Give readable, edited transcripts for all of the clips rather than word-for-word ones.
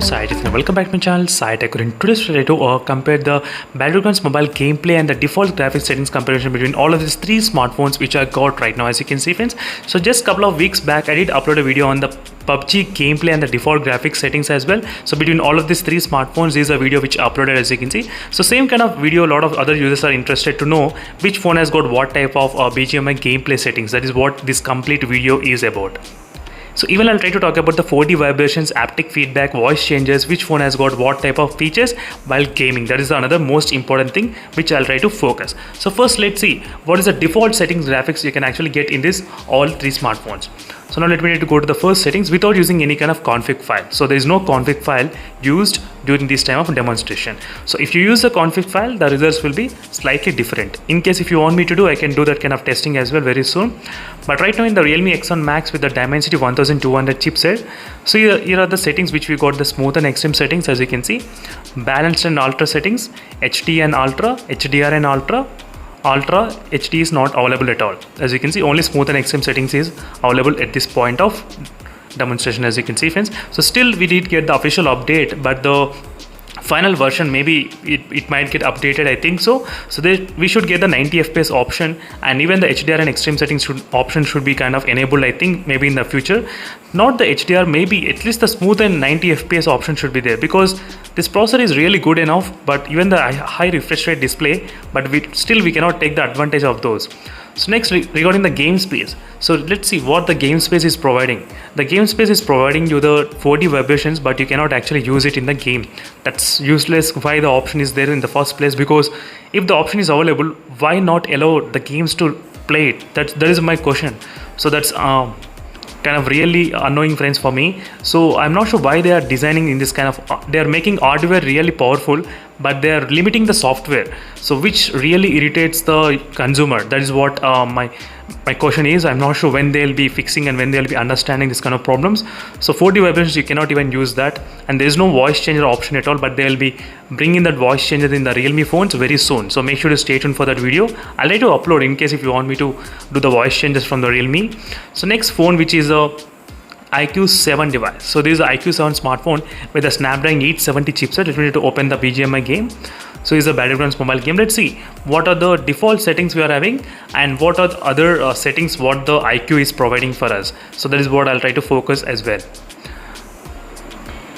Sai Tech and welcome back to my channel Sai Tech. In today's video to compare the Battlegrounds mobile gameplay and the default graphics settings comparison between all of these three smartphones which I got right now, as you can see friends. So just a couple of weeks back I did upload a video on the PUBG gameplay and the default graphics settings as well. So between all of these three smartphones, this is a video which I uploaded, as you can see. So same kind of video, a lot of other users are interested to know which phone has got what type of BGMI gameplay settings. That is what this complete video is about. So even I'll try to talk about the 4D vibrations, haptic feedback, voice changes, which phone has got what type of features while gaming. That is another most important thing which I'll try to focus. So first let's see what is the default settings graphics you can actually get in this all three smartphones. So now let me need to go to the first settings without using any kind of config file. So there is no config file used during this time of demonstration. So if you use the config file, the results will be slightly different. In case if you want me to do, I can do that kind of testing as well very soon. But right now in the Realme X1 Max with the Dimensity 1200 chipset, so here are the settings which we got: the smooth and extreme settings, as you can see, balanced and ultra settings, HD and ultra, HDR and ultra. Ultra HD is not available at all. As you can see, only smooth and extreme settings is available at this point of demonstration, as you can see friends. So still we did get the official update, but the final version maybe it might get updated, I think so. So we should get the 90 fps option, and even the HDR and extreme settings option should be kind of enabled, I think maybe in the future. Not the HDR, maybe at least the smooth and 90 fps option should be there, because this processor is really good enough, but even the high refresh rate display, but we cannot take the advantage of those. So next, regarding the game space, so let's see what the game space is providing. The game space is providing you the 4D vibrations, but you cannot actually use it in the game. That's useless. Why the option is there in the first place? Because if the option is available, why not allow the games to play it? That is my question. So that's kind of really annoying friends for me. So I'm not sure why they are designing in this kind of they are making hardware really powerful, but they are limiting the software, so which really irritates the consumer. That is what my question is. I'm not sure when they'll be fixing and when they'll be understanding this kind of problems. So 4D vibrations, you cannot even use that, and there is no voice changer option at all, but they'll be bringing that voice changer in the Realme phones very soon. So make sure to stay tuned for that video. I'll try to upload in case if you want me to do the voice changes from the Realme. So next phone, which is a iQOO 7 device. So this is the iQOO 7 smartphone with a Snapdragon 870 chipset. Let me need to open the BGMI game. So it's a Battlegrounds mobile game. Let's see what are the default settings we are having and what are the other settings what the iQOO is providing for us. So that is what I'll try to focus as well.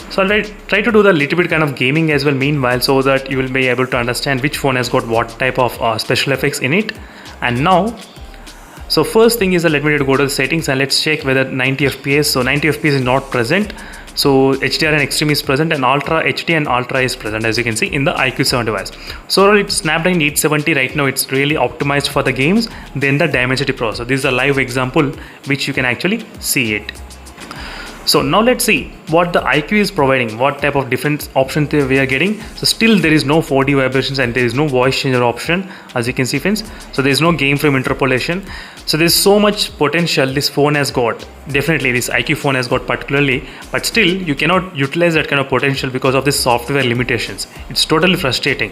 So I'll try to do the little bit kind of gaming as well meanwhile, so that you will be able to understand which phone has got what type of special effects in it. And now, so first thing is let me need to go to the settings and let's check whether 90 fps. So 90 fps is not present. So HDR and extreme is present, and ultra HD and ultra is present, as you can see in the iQOO 7 device. So it's Snapdragon 870 right now. It's really optimized for the games. Then the Dimensity processor. This is a live example which you can actually see it. So now let's see what the iQOO is providing, what type of different options we are getting. So still there is no 4D vibrations and there is no voice changer option, as you can see friends. So there is no game frame interpolation. So there's so much potential this phone has got. Definitely this iQOO phone has got particularly, but still you cannot utilize that kind of potential because of the software limitations. It's totally frustrating.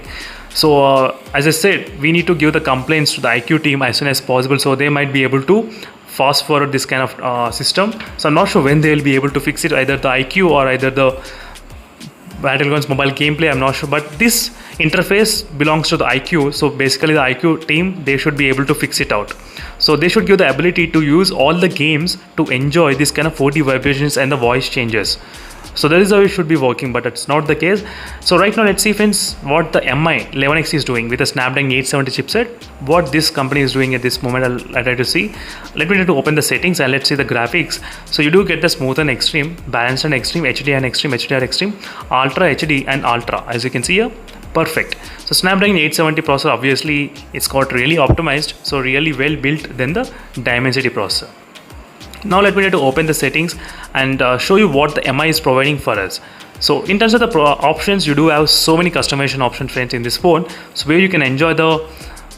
So as I said, we need to give the complaints to the iQOO team as soon as possible, so they might be able to fast forward this kind of system. So I'm not sure when they will be able to fix it, either the iQOO or either the Battlegrounds mobile gameplay. I'm not sure, but this interface belongs to the iQOO. So basically the iQOO team, they should be able to fix it out. So they should give the ability to use all the games to enjoy this kind of 4D vibrations and the voice changes. So that is how it should be working, but it's not the case. So right now let's see friends what the MI 11X is doing with the Snapdragon 870 chipset. What this company is doing at this moment, I'll try to see. Let me try to open the settings and let's see the graphics. So you do get the smooth and extreme, balanced and extreme, HD and extreme, HDR extreme, ultra HD and ultra, as you can see here. Perfect. So Snapdragon 870 processor, obviously it's got really optimized, so really well built than the Dimensity processor. Now let me try to open the settings and show you what the MI is providing for us. So in terms of the options, you do have so many customization options friends in this phone. So where you can enjoy the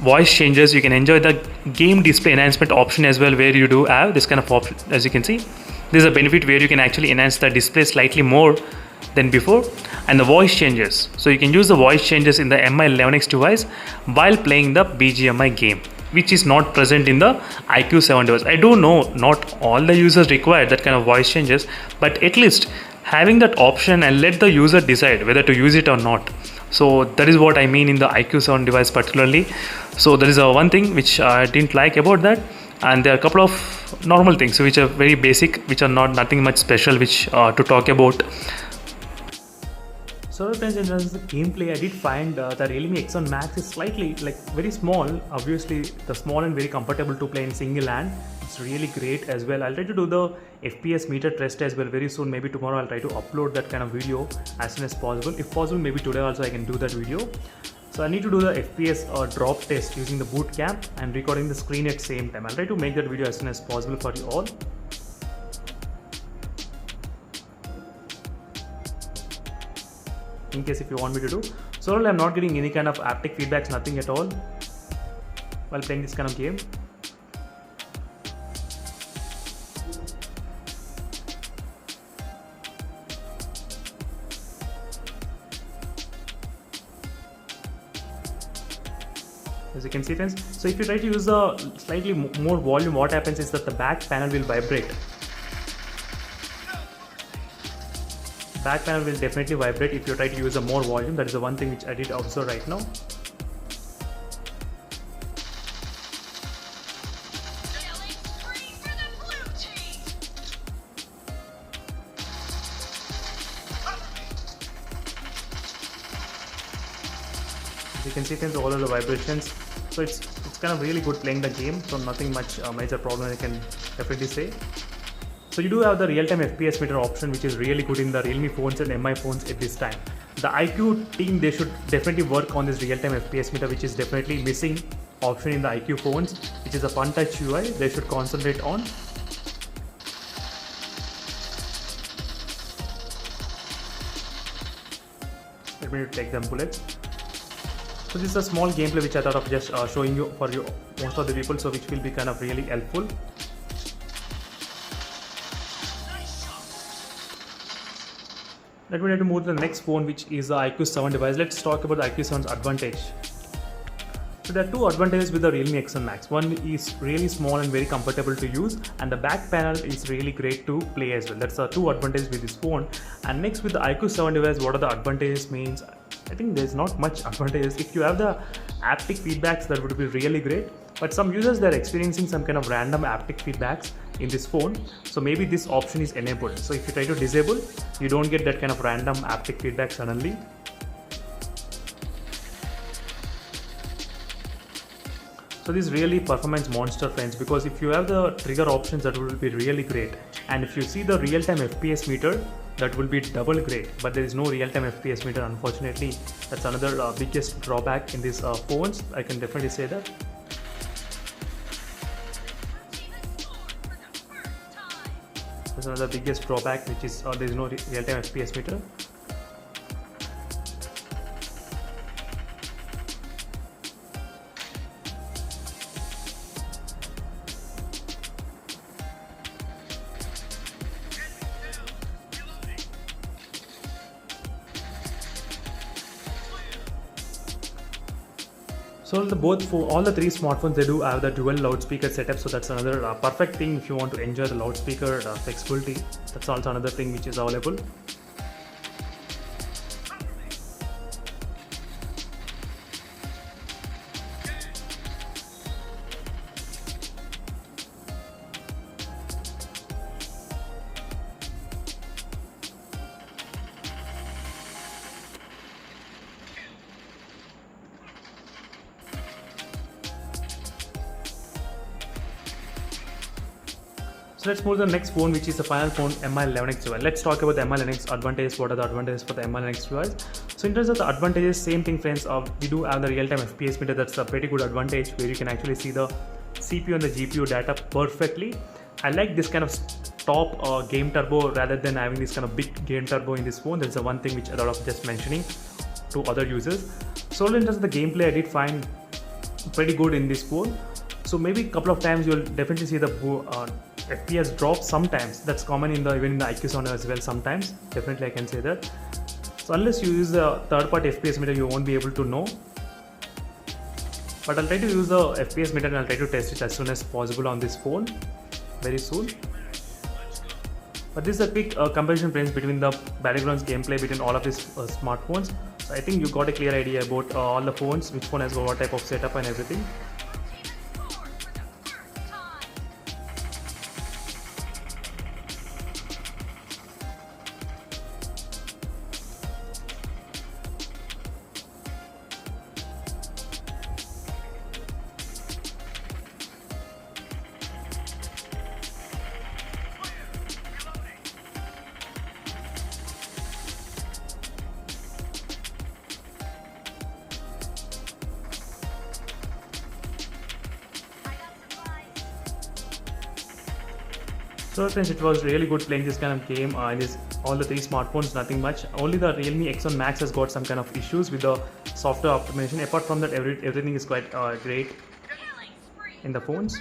voice changes, you can enjoy the game display enhancement option as well, where you do have this kind of option. As you can see, this is a benefit where you can actually enhance the display slightly more than before, and the voice changes. So you can use the voice changes in the MI 11X device while playing the BGMI game, which is not present in the iQOO 7 device. I do know not all the users require that kind of voice changes, but at least having that option and let the user decide whether to use it or not. So that is what I mean in the IQ7 device particularly. So there is a one thing which I didn't like about that, and there are a couple of normal things which are very basic, which are not nothing much special, which to talk about. So friends, in terms of the gameplay, I did find the Realme X1 Max is slightly like very small. Obviously, the small and very comfortable to play in single hand. It's really great as well. I'll try to do the FPS meter test as well very soon. Maybe tomorrow I'll try to upload that kind of video as soon as possible. If possible, maybe today also I can do that video. So I need to do the FPS drop test using the boot camp and recording the screen at same time. I'll try to make that video as soon as possible for you all. In case if you want me to do. So I'm not getting any kind of haptic feedbacks, nothing at all while playing this kind of game. As you can see friends, so if you try to use a slightly more volume, what happens is that the back panel will vibrate. Back panel will definitely vibrate if you try to use a more volume. That is the one thing which I did observe right now. You can see friends, all of the vibrations. So it's kind of really good playing the game. So nothing much major problem I can definitely say. So you do have the real-time FPS meter option, which is really good in the Realme phones and MI phones at this time. The IQ team, they should definitely work on this real-time FPS meter, which is definitely missing option in the IQ phones, which is a fun touch UI they should concentrate on. Let me take them bullets. So this is a small gameplay which I thought of just showing you for you most of the people, so which will be kind of really helpful. Let me try to move to the next phone, which is the IQ7 device. Let's talk about the IQ7's advantage. So there are two advantages with the Realme X1 Max. One is really small and very comfortable to use, and the back panel is really great to play as well. That's the two advantages with this phone. And next, with the IQ7 device, what are the advantages means? I think there's not much advantages. If you have the haptic feedbacks, that would be really great. But some users, they're experiencing some kind of random haptic feedbacks in this phone. So maybe this option is enabled. So if you try to disable, you don't get that kind of random haptic feedback suddenly. So this is really performance monster friends, because if you have the trigger options, that will be really great. And if you see the real-time FPS meter, that will be double great. But there is no real-time FPS meter, unfortunately. That's another biggest drawback in these phones. I can definitely say that. That's another biggest drawback, which is there is no real-time FPS meter. So all the three smartphones, they do have the dual loudspeaker setup. So that's another perfect thing if you want to enjoy the loudspeaker flexibility. That's also another thing which is available. So let's move to the next phone, which is the final phone, Mi11X device. Let's talk about the Mi11X advantages. What are the advantages for the Mi11X device? So in terms of the advantages, same thing friends, we do have the real-time FPS meter. That's a pretty good advantage where you can actually see the CPU and the GPU data perfectly. I like this kind of top game turbo rather than having this kind of big game turbo in this phone. That's the one thing which I thought of just mentioning to other users. So in terms of the gameplay, I did find pretty good in this phone. So maybe a couple of times you'll definitely see the FPS drop sometimes. That's common even in the IQ7 as well sometimes. Definitely I can say that. So unless you use the third-party FPS meter, you won't be able to know. But I'll try to use the FPS meter and I'll try to test it as soon as possible on this phone very soon. But this is a quick comparison friends between the Battlegrounds gameplay between all of these smartphones. So I think you got a clear idea about all the phones, which phone has what type of setup and everything. So friends, it was really good playing this kind of game in this, all the three smartphones, nothing much. Only the Realme X1 Max has got some kind of issues with the software optimization. Apart from that, everything is quite great in the phones.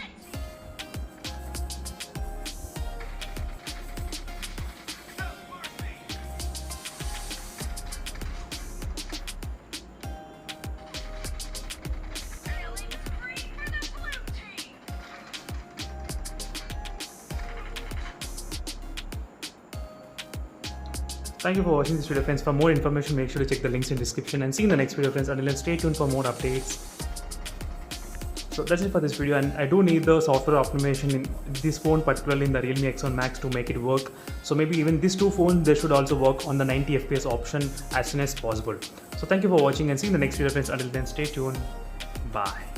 Thank you for watching this video friends. For more information, make sure to check the links in the description and see you in the next video friends. Until then, stay tuned for more updates. So that's it for this video, and I do need the software optimization in this phone, particularly in the Realme X1 Max, to make it work. So maybe even these two phones, they should also work on the 90 FPS option as soon as possible. So thank you for watching and see you in the next video friends. Until then, stay tuned. Bye.